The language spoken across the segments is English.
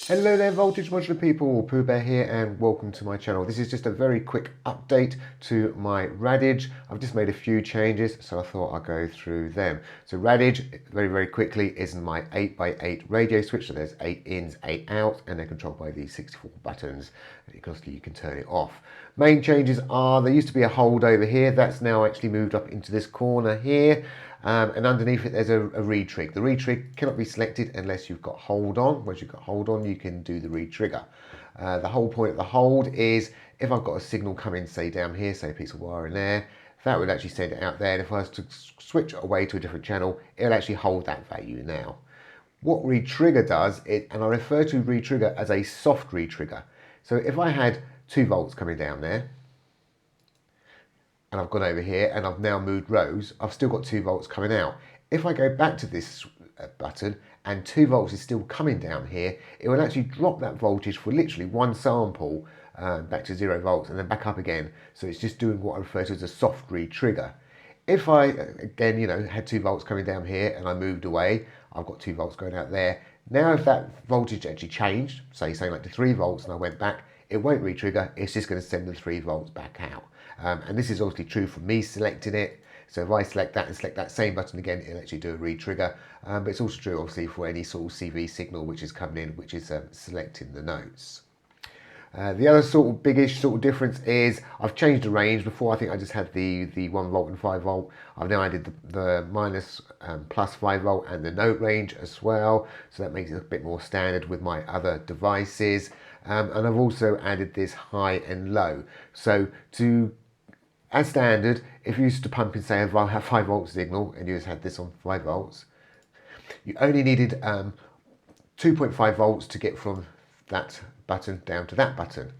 Hello there, Voltage Modular people, PoohBear here and welcome to my channel. This is just a very quick update to my Raditch. I've just made a few changes, so I thought I'd go through them. So Raditch, very quickly, is my 8x8 radio switch. So there's 8 ins, 8 out, and they're controlled by these 64 buttons. Obviously you can turn it off. Main changes are, there used to be a hold over here, that's now actually moved up into this corner here. And underneath it there's a re-trig. The re-trig cannot be selected unless you've got hold on. Once you've got hold on, you can do the re-trigger. The whole point of the hold is if I've got a signal coming, say down here, say a piece of wire in there, that would actually send it out there. And if I was to switch it away to a different channel, it'll actually hold that value now. What re-trigger does, and I refer to re-trigger as a soft re-trigger. So if I had 2 volts coming down there, and I've gone over here and I've now moved rows, I've still got 2 volts coming out. If I go back to this button and 2 volts is still coming down here, it will actually drop that voltage for literally one sample back to 0 volts and then back up again. So it's just doing what I refer to as a soft re-trigger. If I, again, had 2 volts coming down here and I moved away, I've got 2 volts going out there. Now if that voltage actually changed, say like to 3 volts and I went back, it won't re-trigger, it's just going to send the 3 volts back out. And this is obviously true for me selecting it. So if I select that and select that same button again, it'll actually do a re-trigger. But it's also true obviously for any sort of CV signal which is coming in, which is selecting the notes. The other sort of biggish sort of difference is I've changed the range. Before I think I just had the 1 volt and 5 volt. I've now added the minus plus 5 volt and the note range as well. So that makes it a bit more standard with my other devices. And I've also added this high and low. So as standard, if you used to pump in, say, a 5 volt signal and you just had this on 5 volts, you only needed 2.5 volts to get from that button down to that button,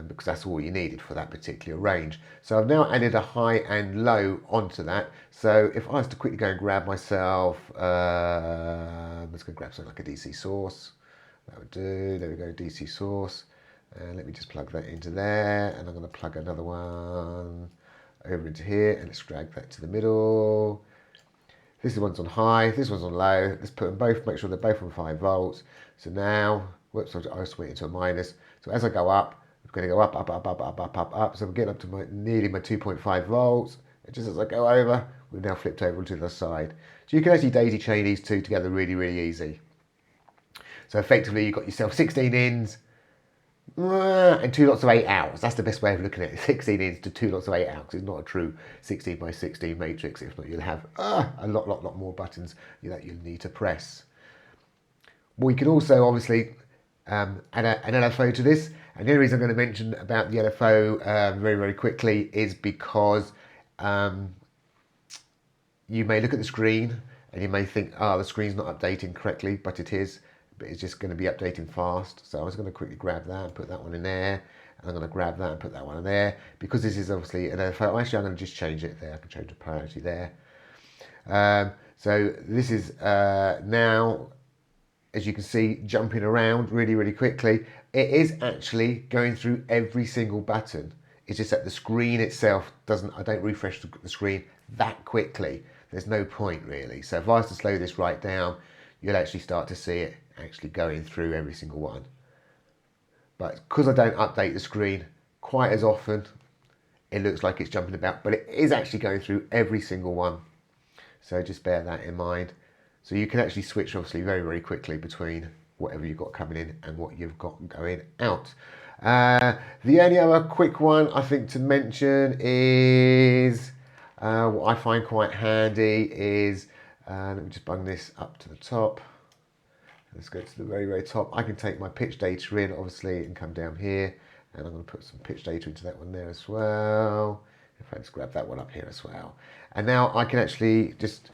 because that's all you needed for that particular range. So I've now added a high and low onto that. So if I was to quickly go and grab myself, let's go grab something like a DC source. That would do. There we go, DC source. And let me just plug that into there, and I'm going to plug another one over into here, and let's drag that to the middle. This one's on high, this one's on low. Let's put them both, make sure they're both on 5 volts. So now, whoops, I switch into a minus. So as I go up, I'm going to go up. So I'm getting up to nearly my 2.5 volts. And just as I go over, we've now flipped over to the side. So you can actually daisy chain these two together really easy. So effectively, you've got yourself 16 ins, and 2 lots of 8 outs. That's the best way of looking at it. 16 ins to 2 lots of 8 outs. It's not a true 16 by 16 matrix. If not, you'll have a lot more buttons that you'll need to press. We can also obviously add an LFO to this. And the only reason I'm going to mention about the LFO very quickly is because you may look at the screen and you may think, the screen's not updating correctly, but it is. But it's just going to be updating fast. So I was going to quickly grab that and put that one in there. And I'm going to grab that and put that one in there. Because this is obviously an LFO. Actually, I'm going to just change it there. I can change the priority there. So this is now, as you can see, jumping around really quickly. It is actually going through every single button. It's just that the screen itself I don't refresh the screen that quickly. There's no point really. So if I was to slow this right down, you'll actually start to see it actually going through every single one. But because I don't update the screen quite as often, it looks like it's jumping about, but it is actually going through every single one. So just bear that in mind. So you can actually switch obviously very quickly between whatever you've got coming in and what you've got going out. The only other quick one I think to mention is what I find quite handy is, let me just bung this up to the top. Let's go to the very top. I can take my pitch data in, obviously, and come down here. And I'm going to put some pitch data into that one there as well. In fact, let's grab that one up here as well. And now I can actually just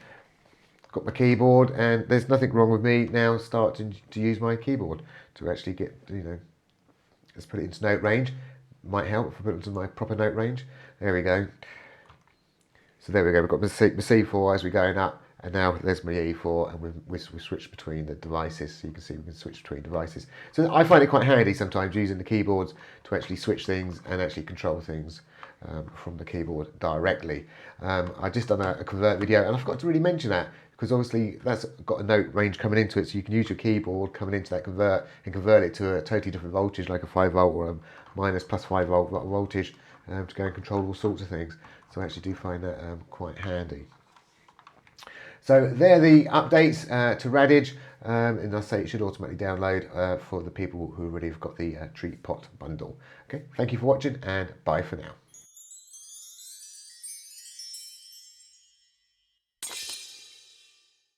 got my keyboard, and there's nothing wrong with me now starting to use my keyboard to actually get, let's put it into note range. Might help if I put it into my proper note range. There we go. So there we go. We've got my C4 as we're going up. And now there's my E4, and we switch between the devices. So you can see we can switch between devices. So I find it quite handy sometimes using the keyboards to actually switch things and actually control things from the keyboard directly. I've just done a convert video, and I forgot to really mention that. because obviously that's got a note range coming into it, so you can use your keyboard coming into that convert it to a totally different voltage, like a 5 volt or a minus plus 5 volt voltage, to go and control all sorts of things. So I actually do find that quite handy. So they're the updates to Raditch, and I say it should automatically download for the people who already have got the Treat Pot bundle. Okay, thank you for watching, and bye for now.